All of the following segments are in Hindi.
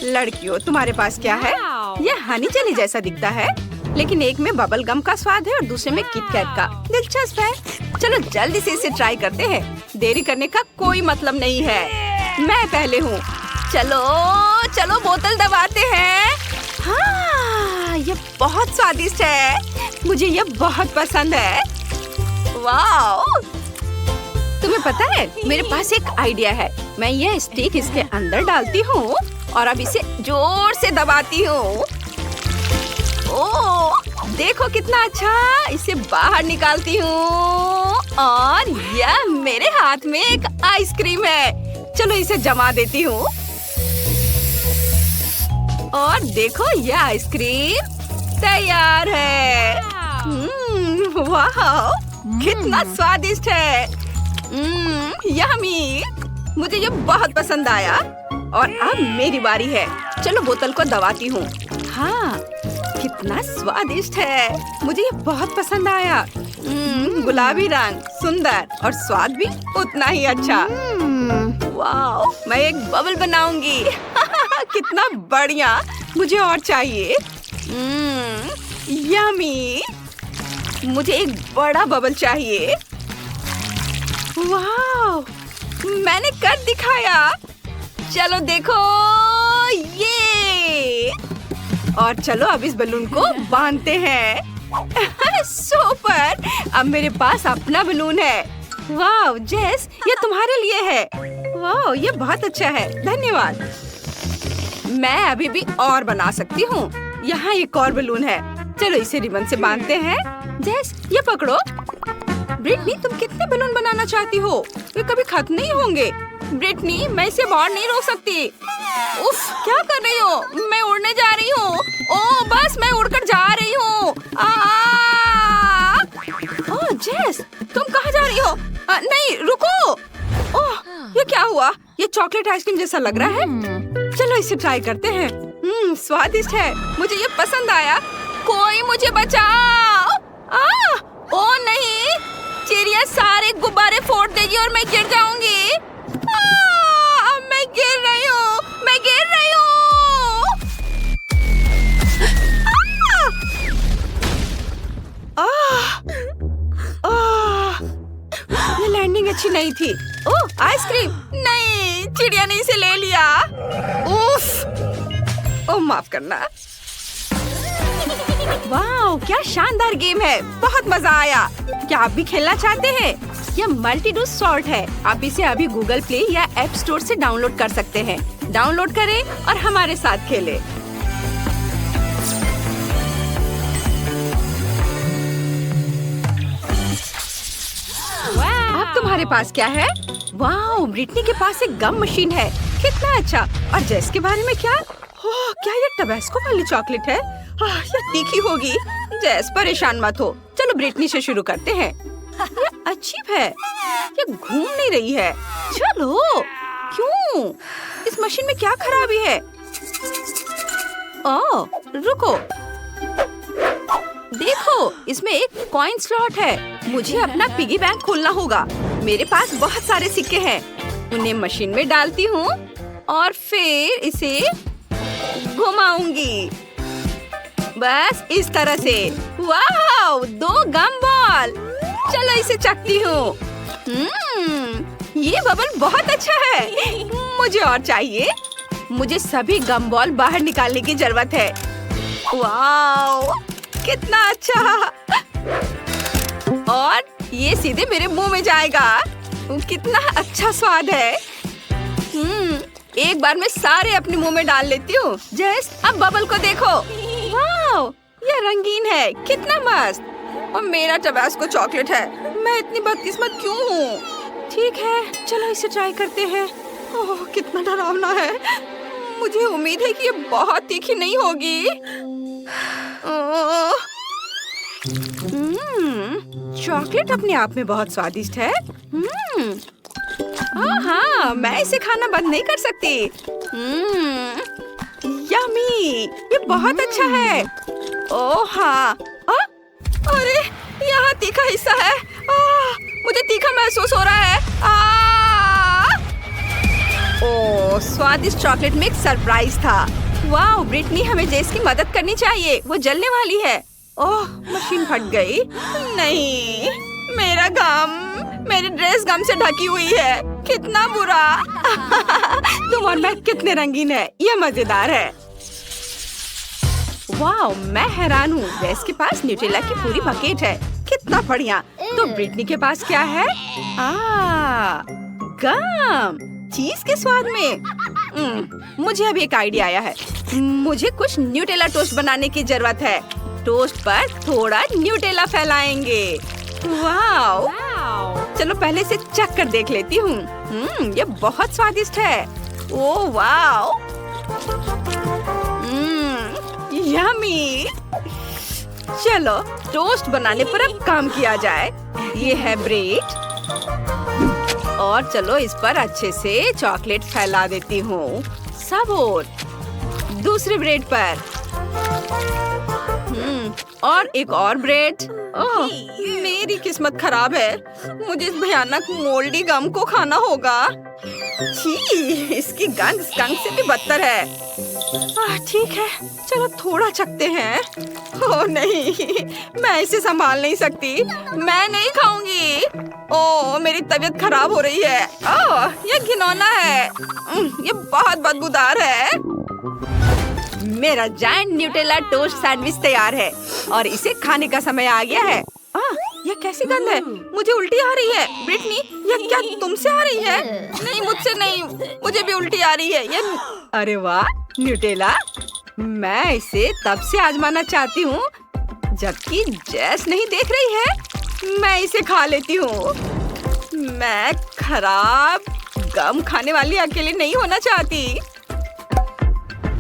लड़कियों, तुम्हारे पास क्या है? यह हनी जेली जैसा दिखता है, लेकिन एक में बबल गम का स्वाद है और दूसरे में किटकैट का। दिलचस्प है। चलो जल्दी से इसे ट्राई करते हैं। देरी करने का कोई मतलब नहीं है। मैं पहले हूँ। चलो चलो बोतल दबाते हैं। हाँ, ये बहुत स्वादिष्ट है। मुझे ये बहुत पसंद है। वाह! तुम्हें पता है, मेरे पास एक आइडिया है। मैं ये स्टिक इसके अंदर डालती हूँ और अब इसे जोर से दबाती हूँ। ओह, देखो कितना अच्छा। इसे बाहर निकालती हूँ और यह मेरे हाथ में एक आइसक्रीम है। चलो इसे जमा देती हूँ और देखो, यह आइसक्रीम तैयार है। वाह, कितना स्वादिष्ट है। यम्मी। मुझे ये बहुत पसंद आया और अब मेरी बारी है। चलो बोतल को दबाती हूँ। हाँ, कितना स्वादिष्ट है। मुझे ये बहुत पसंद आया। गुलाबी रंग, सुंदर और स्वाद भी उतना ही अच्छा। वाह, मैं एक बबल बनाऊंगी। कितना बढ़िया। मुझे और चाहिए। यम्मी। मुझे एक बड़ा बबल चाहिए। वाह, मैंने कर दिखाया। चलो देखो ये। और चलो अब इस बलून को बांधते हैं। सुपर! अब मेरे पास अपना बलून है। वाह जेस, ये तुम्हारे लिए है। वाह, ये बहुत अच्छा है। धन्यवाद। मैं अभी भी और बना सकती हूँ। यहाँ एक और बलून है। चलो इसे रिबन से बांधते हैं। जेस, ये पकड़ो। ब्रिटनी, तुम कितने बलून बनाना चाहती हो? वे कभी खत्म नहीं होंगे। ब्रिटनी, मैं इसे बाहर नहीं रोक सकती। उफ, क्या कर रही हो? मैं उड़ने जा रही हूँ। ओह, बस मैं उड़कर जा रही हूँ। ओह जेस, तुम कहाँ जा रही हो? नहीं, रुको। ओह, ये क्या हुआ? ये चॉकलेट आइसक्रीम जैसा लग रहा है। चलो इसे ट्राई करते हैं। स्वादिष्ट है। मुझे ये पसंद आया। कोई मुझे बचाओ। ओह नहीं, चिड़िया सारे गुब्बारे फोड़ देगी और मैं गिर जाऊंगी। अब मैं गिर रही हूँ। मैं गिर रही हूँ। ये लैंडिंग अच्छी नहीं थी। ओह, आइसक्रीम। नहीं, चिड़िया ने इसे ले लिया। उफ, ओह माफ करना। वाह, क्या शानदार गेम है। बहुत मजा आया। क्या आप भी खेलना चाहते हैं? यह मल्टी डोज सॉर्ट है। आप इसे अभी गूगल प्ले या ऐप स्टोर से डाउनलोड कर सकते हैं। डाउनलोड करें और हमारे साथ खेलें। अब तुम्हारे पास क्या है? वाह, ब्रिटनी के पास एक गम मशीन है। कितना अच्छा। और जेस के बारे में क्या? ओह, क्या ये टबैस्को वाली चॉकलेट है? ये तीखी होगी। जेस, परेशान मत हो। चलो ब्रिटनी से शुरू करते हैं। ये अजीब है। ये घूम नहीं रही है। चलो। क्यों? इस मशीन में क्या खराबी है? ओह, रुको। देखो, इसमें एक कॉइन स्लॉट है। मुझे अपना पिगी बैंक खोलना होगा। मेरे पास बहुत सारे सिक्के हैं। उन्हें मशीन में डालती हूँ और फिर इसे घुमाऊंगी। बस इस तरह से। वाह, 2 गम बॉल। चलो इसे चखती हूँ। ये बबल बहुत अच्छा है। मुझे और चाहिए। मुझे सभी गम बॉल बाहर निकालने की जरूरत है। वाह, कितना अच्छा। और ये सीधे मेरे मुंह में जाएगा। कितना अच्छा स्वाद है। एक बार मैं सारे अपने मुंह में डाल लेती हूँ। जेस, अब बबल को देखो। वाह, ये रंगीन है। कितना मस्त। और मेरा टबैस्को चॉकलेट है। मैं इतनी बदकिस्मत क्यों हूँ? ठीक है, चलो इसे ट्राई करते हैं। ओह, कितना डरावना है। मुझे उम्मीद है कि ये बहुत तीखी नहीं होगी। चॉकलेट अपने आप में बहुत स्वादिष्ट है। हाँ, मैं इसे खाना बंद नहीं कर सकती। यम्मी, ये बहुत अच्छा है। ओह हाँ। अरे, यहाँ तीखा हिस्सा है। मुझे तीखा महसूस हो रहा है। ओह, स्वादिष्ट चॉकलेट में एक सरप्राइज था। वाह, ब्रिटनी हमें जेस की मदद करनी चाहिए, वो जलने वाली है। ओह, मशीन फट गई। नहीं, मेरा गम, मेरी ड्रेस गम से ढकी हुई है। कितना बुरा। तुम और मैं कितने रंगीन है, ये मजेदार है। वाह, मैं हैरान हूँ। जेस के पास न्यूटेला की पूरी बकेट है, कितना बढ़िया। तो ब्रिटनी के पास क्या है? गम, चीज के स्वाद में। मुझे अभी एक आइडिया आया है। मुझे कुछ न्यूटेला टोस्ट बनाने की जरूरत है। टोस्ट पर थोड़ा न्यूटेला फैलाएंगे। वाव, चलो पहले से चख कर देख लेती हूँ। ये बहुत स्वादिष्ट है। ओह वाव, यम्मी। चलो टोस्ट बनाने पर अब काम किया जाए। ये है ब्रेड और चलो इस पर अच्छे से चॉकलेट फैला देती हूँ। सब और दूसरे ब्रेड पर। और एक और ब्रेड। ओह, मेरी किस्मत खराब है। मुझे इस भयानक मोल्डी गम को खाना होगा। छी, इसकी गंध स्कंक से भी बदतर है। ठीक है, चलो थोड़ा चखते हैं। ओह नहीं, मैं इसे संभाल नहीं सकती। मैं नहीं खाऊंगी। ओह, मेरी तबीयत खराब हो रही है। ओह, ये घिनौना है। ये बहुत बदबूदार है। मेरा जायंट न्यूटेला टोस्ट सैंडविच तैयार है और इसे खाने का समय आ गया है। ये कैसी गंध है? मुझे उल्टी आ रही है। ब्रिटनी, ये क्या तुमसे आ रही है? नहीं, मुझसे नहीं, मुझे भी उल्टी आ रही है। ये अरे वाह, न्यूटेला। मैं इसे तब से आजमाना चाहती हूँ जबकि जेस नहीं देख रही है। मैं इसे खा लेती हूँ। मैं खराब गम खाने वाली अकेले नहीं होना चाहती।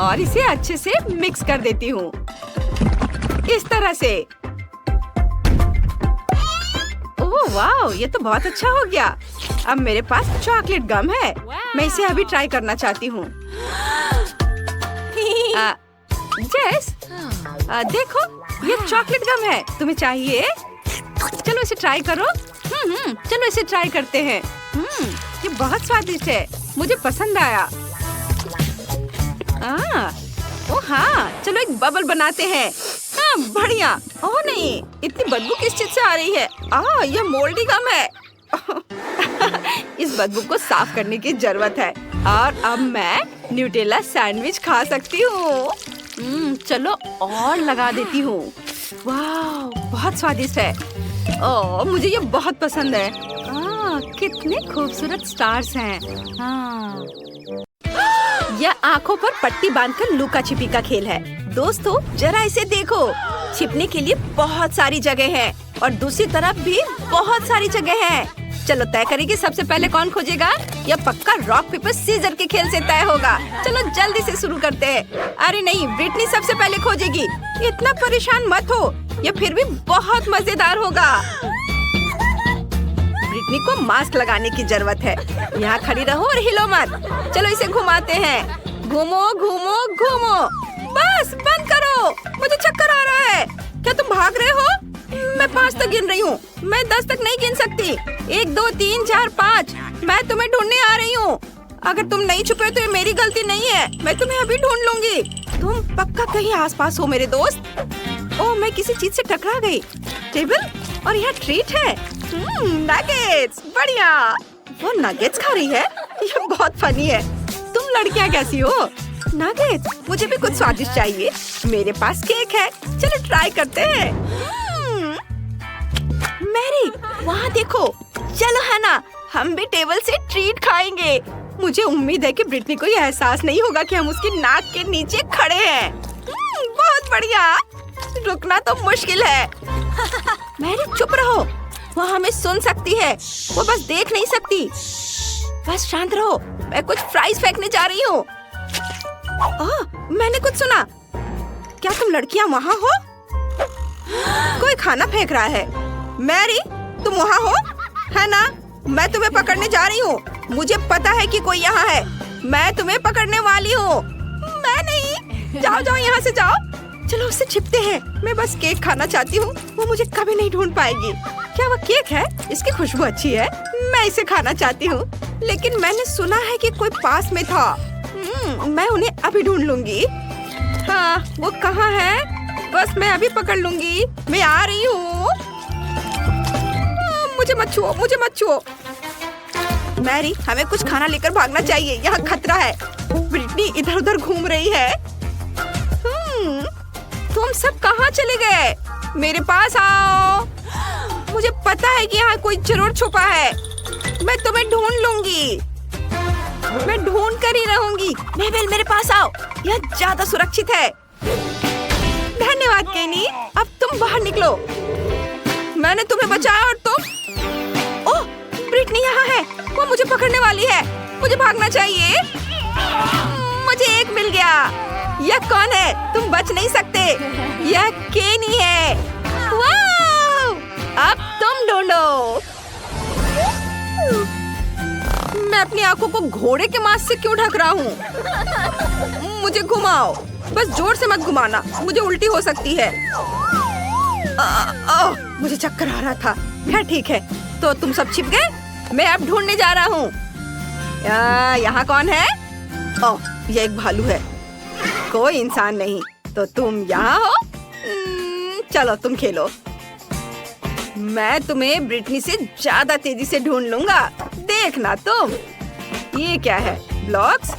और इसे अच्छे से मिक्स कर देती हूँ इस तरह से। ओह वाह, ये तो बहुत अच्छा हो गया। अब मेरे पास चॉकलेट गम है। मैं इसे अभी ट्राई करना चाहती हूँ। जेस, देखो, ये चॉकलेट गम है। तुम्हें चाहिए? चलो इसे ट्राई करो। चलो इसे ट्राई करते हैं। ये बहुत स्वादिष्ट है, मुझे पसंद आया। ओह हाँ, चलो एक बबल बनाते हैं। बढ़िया। ओह नहीं, इतनी बदबू किस चीज से आ रही है? ये मोल्डी गम है। इस बदबू को साफ करने की जरूरत है। और अब मैं न्यूटेला सैंडविच खा सकती हूँ। चलो और लगा देती हूँ। वाह, बहुत स्वादिष्ट है। ओह, मुझे ये बहुत पसंद है। कितने खूबसूरत स्टार्स हैं। यह आंखों पर पट्टी बांधकर लुका छिपी का खेल है। दोस्तों, जरा इसे देखो। छिपने के लिए बहुत सारी जगह है और दूसरी तरफ भी बहुत सारी जगह है। चलो तय करेंगे सबसे पहले कौन खोजेगा। यह पक्का रॉक पेपर सीजर के खेल से तय होगा। चलो जल्दी से शुरू करते हैं। अरे नहीं, ब्रिटनी सबसे पहले खोजेगी। इतना परेशान मत हो, यह फिर भी बहुत मजेदार होगा। ब्रिटनी को मास्क लगाने की जरूरत है। यहाँ खड़ी रहो और हिलो मत। चलो इसे घुमाते हैं। घूमो घूमो घूमो। बस बंद करो, मुझे चक्कर आ रहा है। क्या तुम भाग रहे हो? मैं 5 तक गिन रही हूँ। मैं 10 तक नहीं गिन सकती। 1 2 3 4 5। मैं तुम्हें ढूंढने आ रही हूँ। अगर तुम नहीं छुपे तो ये मेरी गलती नहीं है। मैं तुम्हें अभी ढूंढ लूंगी। तुम पक्का कहीं आसपास हो मेरे दोस्त। ओह, मैं किसी चीज से टकरा गई। टेबल और यहाँ ट्रीट है। नगेट्स, बढ़िया। वो नगेट्स खा रही है। ये बहुत फनी है। तुम लड़कियाँ कैसी हो? नगेट्स, मुझे भी कुछ स्वादिष्ट चाहिए। मेरे पास केक है, चलो ट्राई करते हैं। मैरी, वहाँ देखो। चलो हैना, हम भी टेबल से ट्रीट खाएंगे। मुझे उम्मीद है कि ब्रिटनी को यह एहसास नहीं होगा कि हम उसकी नाक के नीचे खड़े हैं। बहुत बढ़िया। रुकना तो मुश्किल है। मैरी चुप रहो, वो हमें सुन सकती है। वो बस देख नहीं सकती। बस शांत रहो, मैं कुछ फ्राइज फेंकने जा रही हूँ। मैंने कुछ सुना। क्या तुम लड़कियाँ वहाँ हो? कोई खाना फेंक रहा है। मैरी, तुम वहाँ हो? है ना? मैं तुम्हें पकड़ने जा रही हूँ। मुझे पता है कि कोई यहाँ है। मैं तुम्हें पकड़ने वाली हूँ। मैं नहीं। जाओ जाओ, यहाँ से जाओ। चलो उससे छिपते हैं। मैं बस केक खाना चाहती हूँ, वो मुझे कभी नहीं ढूंढ पाएगी। क्या वो केक है? इसकी खुशबू अच्छी है, मैं इसे खाना चाहती हूँ। लेकिन मैंने सुना है कि कोई पास में था। मैं उन्हें अभी ढूंढ लूंगी। हाँ, वो कहाँ है? बस मैं अभी पकड़ लूंगी। मैं आ रही हूँ। मुझे मत छुओ, मुझे मत छुओ। मैरी, हमें कुछ खाना लेकर भागना चाहिए, यहाँ खतरा है। ब्रिटनी इधर उधर घूम रही है। तुम सब कहाँ चले गए? मेरे पास आओ। मुझे पता है कि यहाँ कोई जरूर छुपा है। मैं तुम्हें ढूंढ लूंगी। मैं ढूंढ कर ही रहूंगी। मेबल, मेरे पास आओ, यह ज्यादा सुरक्षित है। धन्यवाद केनी। अब तुम बाहर निकलो। मैंने तुम्हें बचाया और तुम। ओह, ब्रिटनी यहाँ है। वो मुझे पकड़ने वाली है। मुझे भागना चाहिए। मुझे एक मिल गया। यह कौन है? तुम बच नहीं सकते। यह केनी है। वाह! अब तुम ढूंढो। मैं अपनी आंखों को घोड़े के मांस से क्यों ढक रहा हूँ? मुझे घुमाओ, बस जोर से मत घुमाना, मुझे उल्टी हो सकती है। मुझे चक्कर आ रहा था। खैर ठीक है, तो तुम सब छिप गए? मैं अब ढूंढने जा रहा हूँ। यहाँ कौन है? ओह, ये एक भालू है। कोई इंसान नहीं। तो तुम यहाँ हो? चलो तुम खेलो। मैं तुम्हें ब्रिटनी से ज्यादा तेजी से ढूंढ लूंगा। देखना तुम। ये क्या है? ब्लॉक्स?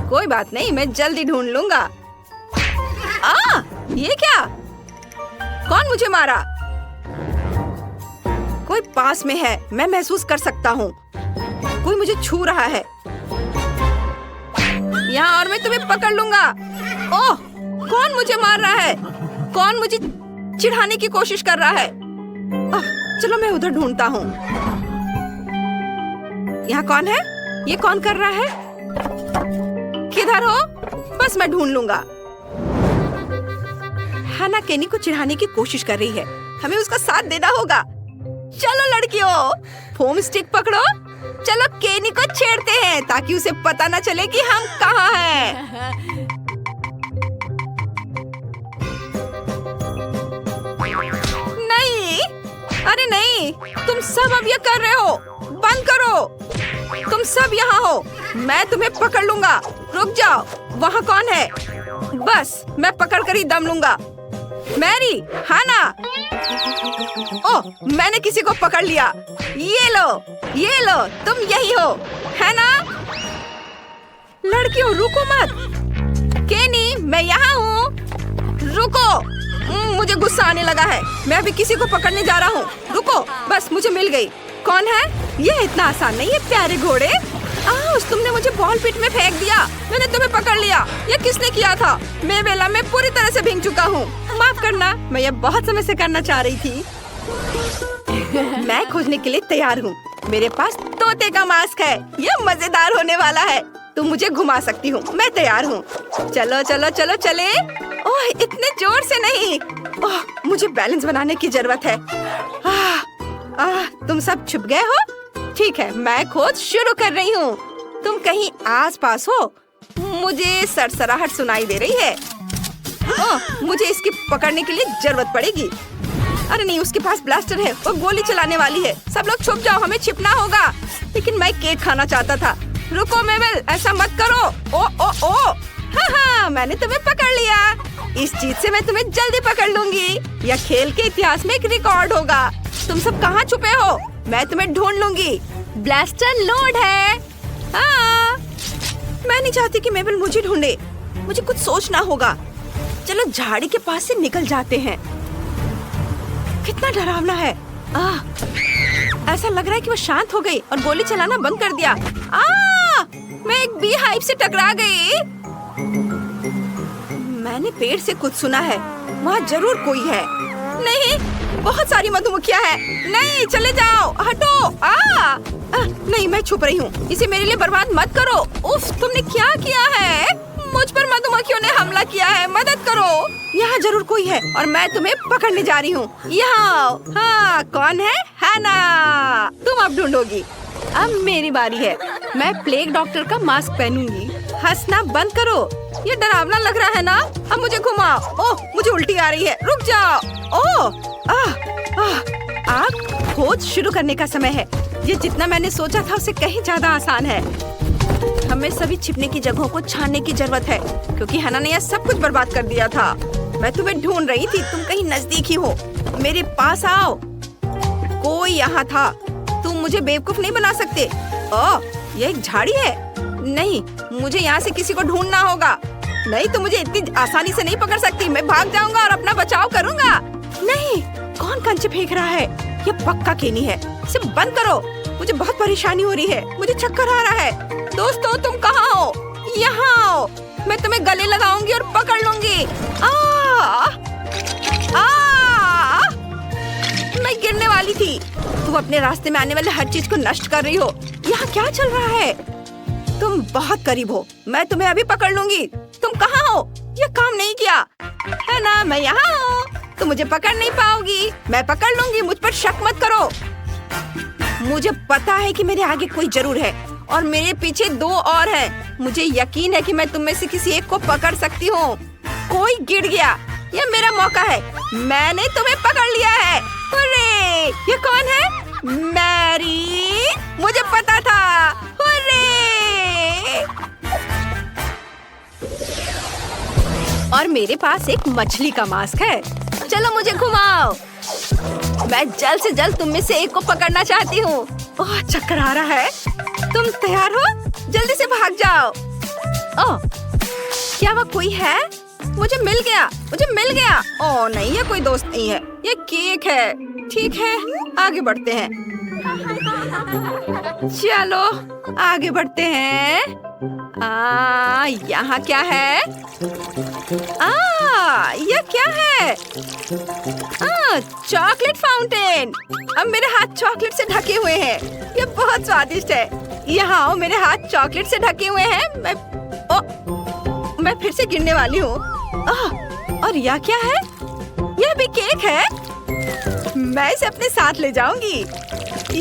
कोई बात नहीं, मैं जल्दी ढूंढ लूंगा। ये क्या? कौन मुझे मारा? कोई पास में है, मैं महसूस कर सकता हूँ। कोई मुझे छू रहा है यहाँ, और मैं तुम्हें पकड़ लूंगा। ओह, कौन मुझे मार रहा है? कौन मुझे चिढ़ाने की कोशिश कर रहा है? चलो मैं उधर ढूंढता हूँ। यहाँ कौन है? ये कौन कर रहा है? किधर हो? बस मैं ढूंढ लूंगा। हाना केनी को चिढ़ाने की कोशिश कर रही है। हमें उसका साथ देना होगा। चलो लड़कियों, फोम स्टिक पकड़ो। चलो केनी को छेड़ते हैं ताकि उसे पता न चले कि हम कहाँ हैं। नहीं, अरे नहीं, तुम सब अब ये कर रहे हो। बंद करो। तुम सब यहाँ हो, मैं तुम्हें पकड़ लूंगा। रुक जाओ, वहाँ कौन है? बस मैं पकड़ कर ही दम लूंगा। मैरी, हाना। ओह, मैंने किसी को पकड़ लिया। ये लो, तुम यही हो, है ना? लड़कियों रुको मत। केनी, मैं यहाँ हूँ। रुको, मुझे गुस्सा आने लगा है। मैं अभी किसी को पकड़ने जा रहा हूँ। रुको, बस मुझे मिल गई। कौन है? ये इतना आसान नहीं है प्यारे घोड़े। तुमने मुझे बॉल पिट में फेंक दिया। मैंने तुम्हें पकड़ लिया। ये किसने किया था? मैं पूरी तरह से भीग चुका हूँ। माफ करना, मैं ये बहुत समय से करना चाह रही थी। मैं खोजने के लिए तैयार हूँ। मेरे पास तोते का मास्क है। ये मजेदार होने वाला है। तुम मुझे घुमा सकती हो। मैं तैयार हूँ। चलो चलो चलो चले। ओह, इतने जोर से नहीं। ओह, मुझे बैलेंस बनाने की जरूरत है। तुम सब छुप गए हो? ठीक है, मैं खोज शुरू कर रही हूँ। तुम कहीं आस पास हो? मुझे सरसराहट सुनाई दे रही है। ओह, मुझे इसकी पकड़ने के लिए जरूरत पड़ेगी। अरे नहीं, उसके पास ब्लास्टर है। वो गोली चलाने वाली है। सब लोग छुप जाओ, हमें छिपना होगा। लेकिन मैं केक खाना चाहता था। रुको मेबल, ऐसा मत करो। ओ ओ ओ, हाँ, मैंने तुम्हें पकड़ लिया। इस चीज से मैं तुम्हें जल्दी पकड़ लूंगी। यह खेल के इतिहास में एक रिकॉर्ड होगा। तुम सब कहाँ छुपे हो? मैं तुम्हें ढूंढ लूंगी। ब्लास्टर लोड है। हाँ, मैं नहीं चाहती कि मेबल मुझे ढूंढे। मुझे कुछ सोचना होगा। चलो झाड़ी के पास से निकल जाते हैं। कितना डरावना है। ऐसा लग रहा है कि वो शांत हो गई और गोली चलाना बंद कर दिया। मैं एक बी हाइव से टकरा गई। मैंने पेड़ से कुछ सुना है। वहाँ जरूर कोई है। नहीं, बहुत सारी मधुमक्खियाँ हैं। नहीं, चले जाओ, हटो। नहीं, मैं छुप रही हूँ। इसे मेरे लिए बर्बाद मत करो। उफ, तुमने क्या किया है? मुझ पर मधुमक्खियों ने हमला किया है। मदद करो। यहाँ जरूर कोई है और मैं तुम्हें पकड़ने जा रही हूँ। यहाँ। हाँ, कौन है? हाना, तुम अब ढूंढोगी। अब मेरी बारी है। मैं प्लेग डॉक्टर का मास्क पहनूंगी। हंसना बंद करो। ये डरावना लग रहा है ना? अब मुझे घुमाओ। ओह, मुझे उल्टी आ रही है। रुक जाओ। ओह, अब खोज शुरू करने का समय है। ये जितना मैंने सोचा था उससे कहीं ज्यादा आसान है। हमें सभी छिपने की जगहों को छानने की जरूरत है, क्योंकि हना ने यह सब कुछ बर्बाद कर दिया था। मैं तुम्हें ढूंढ रही थी, तुम कहीं नजदीक ही हो। मेरे पास आओ। कोई यहाँ था। तुम मुझे बेवकूफ नहीं बना सकते। ओह, ये एक झाड़ी है। नहीं, मुझे यहाँ से किसी को ढूंढना होगा। नहीं तो मुझे इतनी आसानी से नहीं पकड़ सकती। मैं भाग जाऊंगा और अपना बचाव करूंगा। नहीं, कौन कंचे फेंक रहा है? ये पक्का केनी है। इसे बंद करो। मुझे बहुत परेशानी हो रही है। मुझे चक्कर आ रहा है। दोस्तों, तुम कहाँ हो? यहाँ आओ। मैं तुम्हें गले लगाऊंगी और पकड़ लूंगी। मैं गिरने वाली थी। तुम अपने रास्ते में आने वाले हर चीज को नष्ट कर रही हो। यहाँ क्या चल रहा है? तुम बहुत करीब हो। मैं तुम्हें अभी पकड़ लूंगी। तुम कहाँ हो? ये काम नहीं किया है ना? मैं यहाँ हूँ। तुम मुझे पकड़ नहीं पाओगी। मैं पकड़ लूंगी। मुझ पर शक मत करो। मुझे पता है कि मेरे आगे कोई जरूर है और मेरे पीछे 2 और हैं। मुझे यकीन है कि मैं तुम में से किसी एक को पकड़ सकती हूँ। कोई गिर गया। ये मेरा मौका है। मैंने तुम्हें पकड़ लिया है। हुर्रे! ये कौन है? मैरी! मुझे पता था। हुर्रे! और मेरे पास एक मछली का मास्क है। चलो मुझे घुमाओ। मैं जल्द से जल्द तुम में से एक को पकड़ना चाहती हूँ। ओह, चक्कर आ रहा है। तुम तैयार हो? जल्दी से भाग जाओ। ओह, क्या वह कोई है? मुझे मिल गया। मुझे मिल गया। ओह नहीं, ये कोई दोस्त नहीं है। ये केक है। ठीक है, आगे बढ़ते हैं। चलो आगे बढ़ते हैं। यहाँ क्या है? यह क्या है? Chocolate fountain. अब मेरे हाथ चॉकलेट से ढके हुए हैं। ये बहुत स्वादिष्ट है। यहाँ आओ, मेरे हाथ चॉकलेट से ढके हुए हैं। मैं फिर से गिरने वाली हूँ। और यह क्या है? यह भी केक है। मैं इसे अपने साथ ले जाऊंगी।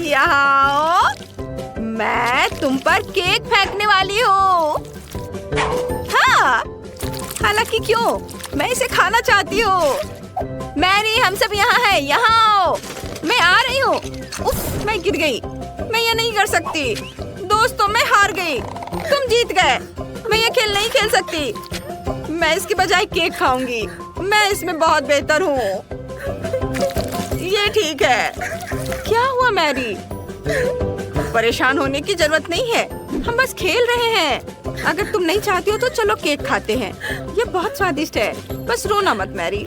यहाँ आओ। मैं तुम पर केक फेंकने वाली हूँ। हाँ, हालांकि क्यों? मैं इसे खाना चाहती हूँ। मैरी, हम सब यहाँ हैं। यहाँ आओ। मैं आ रही हूँ। उफ, मैं गिर गई। मैं ये नहीं कर सकती। दोस्तों, मैं हार गई। तुम जीत गए। मैं ये खेल नहीं खेल सकती। मैं इसके बजाय केक खाऊंगी। मैं इसमें बहुत बेहतर हूँ। ये ठीक है। क्या हुआ मैरी? परेशान होने की जरूरत नहीं है। हम बस खेल रहे हैं। अगर तुम नहीं चाहती हो तो चलो केक खाते हैं। ये बहुत स्वादिष्ट है। बस रोना मत मैरी।